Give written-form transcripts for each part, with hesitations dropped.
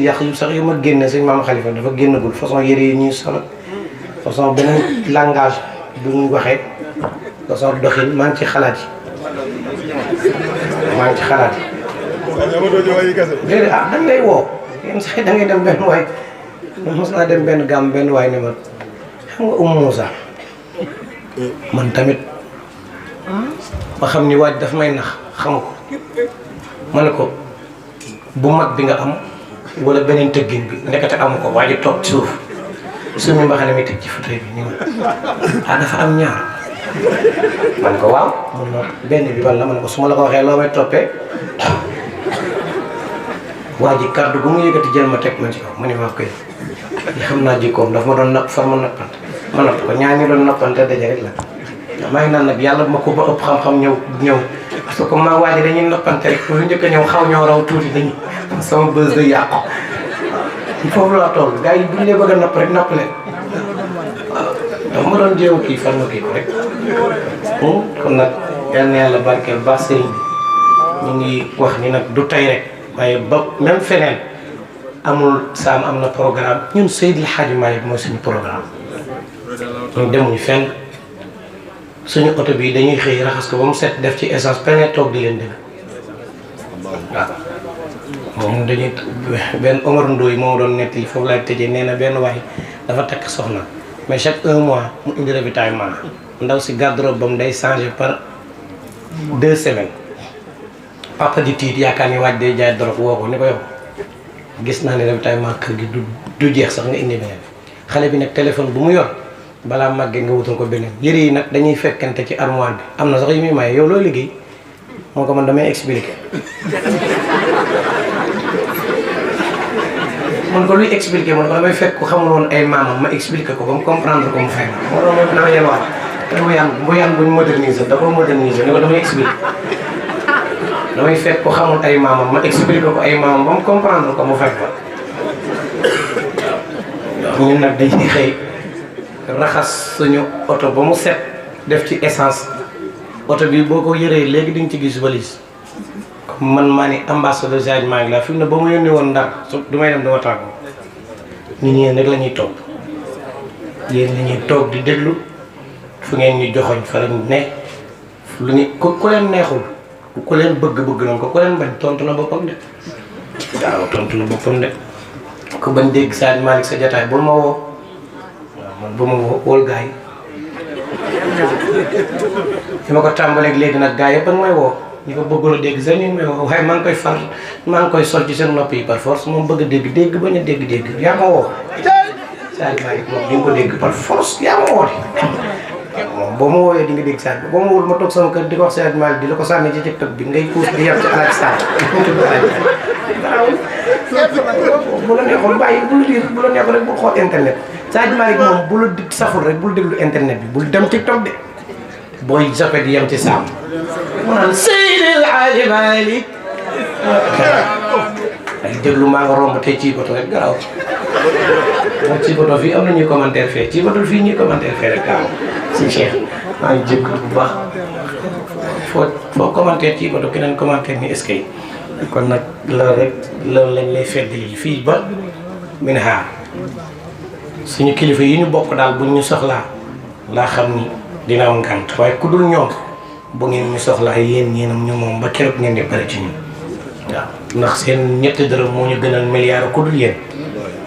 yàq yu sax yu ma génne sëñ maam Khalifa dafa génnagul façon yére yi ñuy sol façon beneen langage bu ñuy waxee façon doxin maa ngi ci xalaat yi déedéet ah dañ lay woo yenn sax da ngay dem benn waay mos naa dem benn gàmm benn waay ne ma xam nga Moussa man tamit ma xam ni waaj daf may nax xam ko ma ne ko bu mag bi nga am wala beneen tëggin bi ndekete amu ko waa ji toog ci suuf suñu mbaxane mi teg ci fauteuil bi ni ma ah dafa am ñaar man ko waaw mun na benn bi wala man ko su ma la ko waxee loo may toppee waa ji kàddu gu mu yëkkati jël ma teg ma ci kaw ma ne maa koy xam naa jikkoom daf ma doon napp far ma nappante ma napp ko ñaar ñi doon nappante daje rek la maa ngi naan nag yàlla ma ko ba ëpp xam-xam ñëw parce que comme maa waa ji dañuy nappante rek lu njëkk a ñëw xaw ñoo raw tuuti dañu sama bës day yàqu foofu laa toll gars yi bu ñu lee bëgg a napp rek napp leen waaw dafa ma doon jéem kii fan ma kii ko rek kon nag yal na yàlla barkeel ba sëriñ bi ñu ngi wax ni nag du tey rek waaye ba même feneen amul saam am na programme ñun Seydil Hadji Malick mooy suñu programme ñun demuñu fenn suñu oto bi dañuy xëy raxas ko ba mu set def ci essence plein toog di leen dégg waaw moom dañuy benn Omar Ndoye moo doon nettali foofu laay tëjee nee na benn waay dafa takk soxna mais chaque 1 mois mu indi ravitaillement ndaw si garde-robe bam day changé par 2 semaines papa di tiit yaakaar ni waaj day jaay drogue woo ko ni ko yow gis naa ne ravitaillement kër gi du jeex sax nga indi beneen xale bi nag téléphone bu mu yor balaa màggee nga wutal ko beneen yëre yi nag dañuy fekkante ci armoire bi am na sax yu muy maye yow loo liggéey moo ko man damay expliquer man ko luy expliquer man ko damay fekk ko xamul woon ay maamam ma expliquer ko ba mu comprendre ko mu fay moo doon moom dama yelwaat bu yan buñ moderniser da ko moderniser ne ko damay expliquer damay fekk ko xamul ay maamam ma expliquer ko ay maamam ba mu comprendre ko mu fay ko ñun nag dañuy xëy raxas suñu oto ba mu set def ci essence oto bi boo ko yëree léegi di nga ci gis valise comme man maa ni ambassadeur Hadji Malick la fi mu ne ba mu yónnee woon Ndar su du may dem dama tàggoo ñu ñeen rek la ñuy topp yéen la ñuy toog di déglu fu ngeen ñu joxoñ fa lañ ne lu ñu ku leen neexul ku leen bëgg nañ ko ku leen bañ tontu na boppam de waaw tontu na boppam de ku bañ dégg Hadji Malick sa jotaay bul ma woo waaw man bu ma woo wóol gars yi fi ma ko tàmbaleeg léegi nag gars yëpp a ngi may woo ñi ko bëggoon a dégg sax ñu ngi may woo waaye maa ngi koy sol ci seen nopp yi par force moom bëgg a dégg bañ a dégg yaa ma woo Hadji Malick moom di nga ko dégg par force yaa ma woote moom boo ma wooyee di nga dégg Hadji boo ma wóor ma toog sama kër di ko wax Hadji Malick di la ko sànni ci TikTok bi ngay puus di yem ci alaaj Sarr bu la neexoon bàyyi bu la neexoon rek bul xool internet Hadji Malick moom bu la saful rek bul déglu internet bi bul dem TikTok de booy zappé di yem ci saam mu naan Seydil Hadji Malick ay déglu maa nga romb tey ci boto rek garaaw moom ci boto fii am na ñuy commentaire fee ci boto fii ñuy commentaire fee rek garaaw si Cheikh maa ngi jégalu bu baax foo commentaire ci boto keneen commentaire ni est-ce que kon nag loolu lañ lay feddali fii ba min xaar suñu kilifa yi ñu bokk daal buñ ñu soxlaa laa xam ni dina am ngànt waaye ku dul ñoom bu ngeen ñu soxlaa yéen ñeenam ñu moom ba keroog ngeen di pare ci ñun waaw ndax seen ñetti dërëm moo ñu gënal milliard ku dul yéen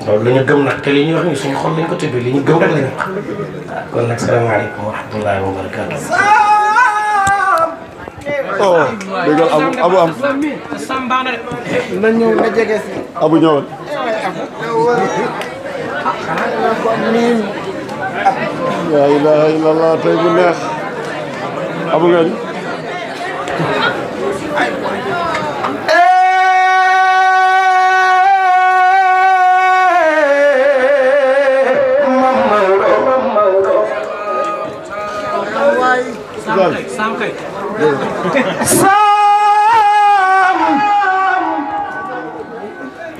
loolu la ñu gëm nag te li ñu wax ni suñu xol lañ ko tëbbee li ñu gëm rek la ñu wax waaw kon nag salaamaaleykum wa rahmatullahi wa barakaatu. oh dégg nga abu am na ñëw na jege si abu ñëwal la ilaha illallah tey bu neex abu ngañ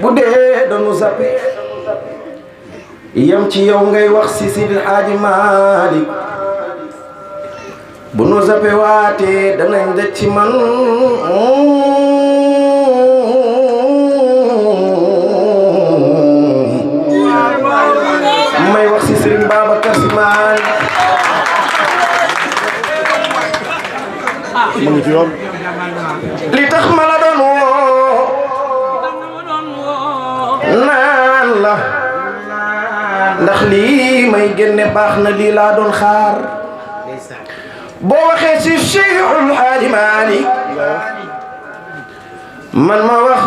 bu dee dañu zappe yam ci yow ngay wax si Seydil Hadji Malick bu nu zappe waatee danañ daj ci man mu ngi ci yoon. li tax ma la doon woo naan la ndax lii may génne baax na lii laa doon xaar boo waxee ci Cheikhul Hadji Malick man ma wax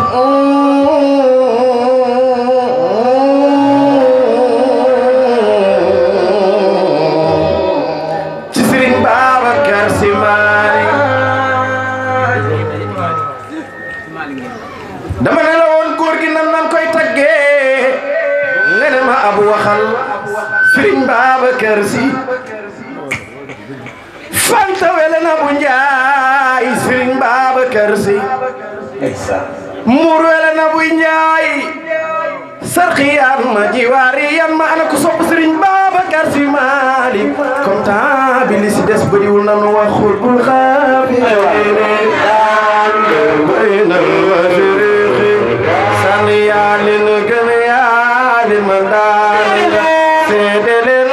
ci Serigne Babacar Sy Malick dama ne la woon góor gi nan nan koy taggee nga ne ma abu waxal Serigne Babacar Sy Fanta wele na bu Njaay Serigne Babacar Sy muur wele na bu Njaay sarxiyaan ma jiwaari yan ma ana ko sopp Serigne Babacar Sy Malick comme temps bi li si des bëriwul nanu waxul bul xaabi sànni yaa leen gën yaa leen ma daan seede leen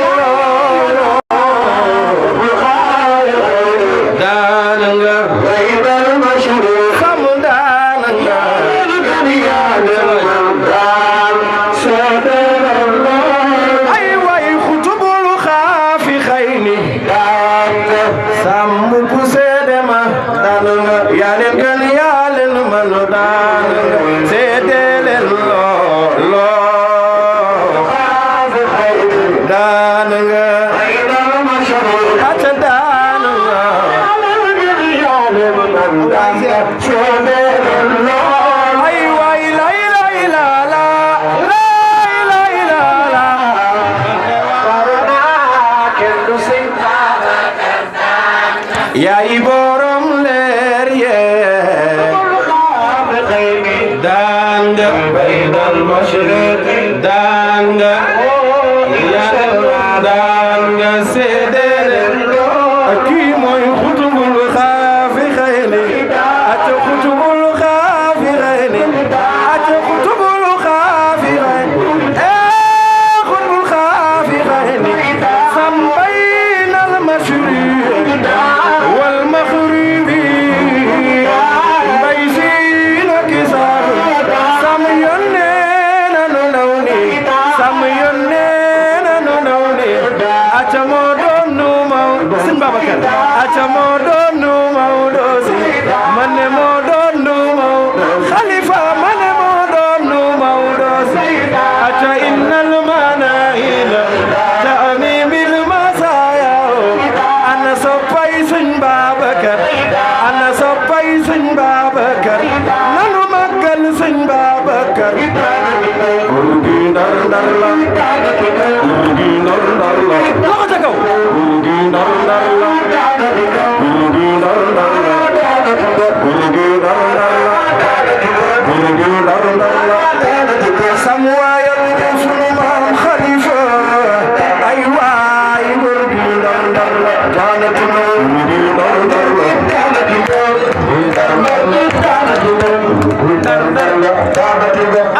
yaay borom leer yee daan nga baynal mashriq daan nga daan nga seedeel kii mooy xutubul xaafi xayni at xutubul xaafi xayni at xutubul xaafi xayni xutubul xaafi xayni sam baynal mashriq والمغربي بيسين كسار سام يونين نوني سام يونين نوني أتمودون نوما سن بابكر أتمودون نوما دوسي من مودون نوما خليفة من مودون نوما دوسي أتا إن المناهل تأمي بالمسايا أنا صبي سن Babacar ana soppay sëñ Babacar nanu màggal sëñ Babacar góor gi ndar ndar la góor gi ndar ndar la loxo ca kaw góor gi ndar ndar la góor gi ndar ndar la góor gi ndar ndar la góor gi ndar ndar la sam waayal sunu maam Xalifa ay waay góor gi ndar ndar la jaanatu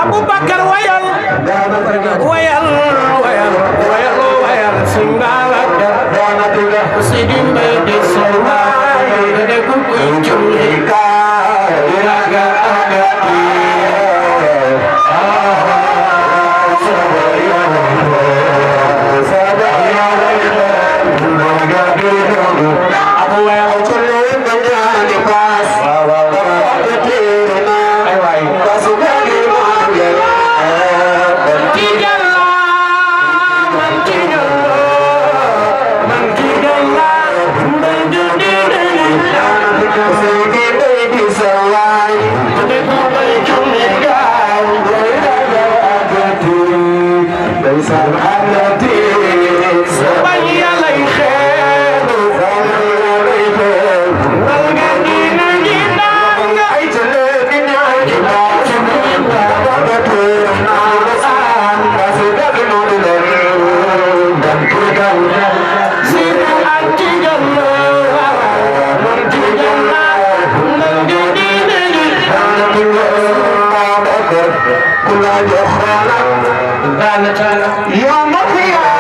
Abubakar wayal wayal wayal wayal wayal sëñ Babacar Sidi Mbay di soma de ko ko julli ka raga aga يوم القيامة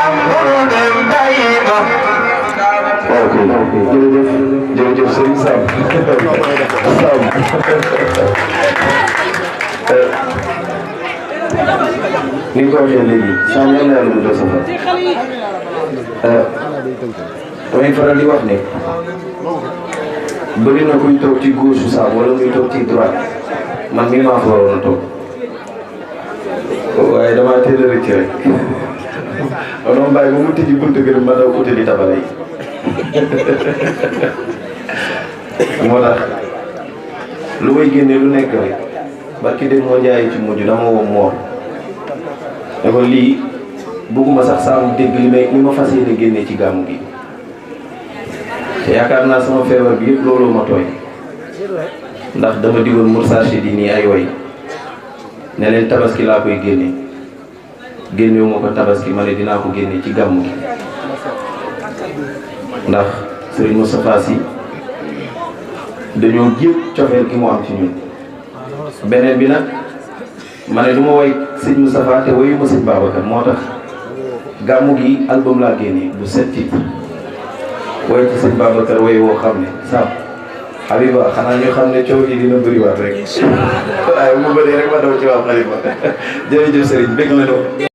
ni nga ko waxee léegi saa ñaan na yàlla guddal sa fan. damay faral di wax ne bëri na kuy toog ci gauche saa wala muy toog ci droite man mii maa fa waroon a toog waaye damaa teel a rëcc rek non bàyyi ba mu tijji buntu gën ma daw utali tabala yi moo tax lu may génne lu nekk rek barki dem moo njaay ci mujj dama woo moor ne ko lii bëgguma sax saam dégg li ma fas yéene génne ci gàmmu gi te yaakaar naa sama feebar bi yëpp looloo ma tooy ndax dama digoon Moustarchidine di nii ay way ne leen tabaski laa koy génne génnewu ma ko tabaski ma ne dinaa ko génne ci gàmmu gi ndax Serigne Moustapha Sy dañoo jéem cofeel gi mu am ci ñun beneen bi nag ma ne du ma woy sëñ Moustapha te woyu ma sëñ Babacar moo tax gàmmu gi album laa génne bu 7 titres woy ci sëñ Babacar woy woo xam ne Sam Habiba xanaa ñu xam ne coow yi dina bëriwaat rek waaye mu bëree rek ma daw ci waa Xalifa jërëjëf Serigne bëgg na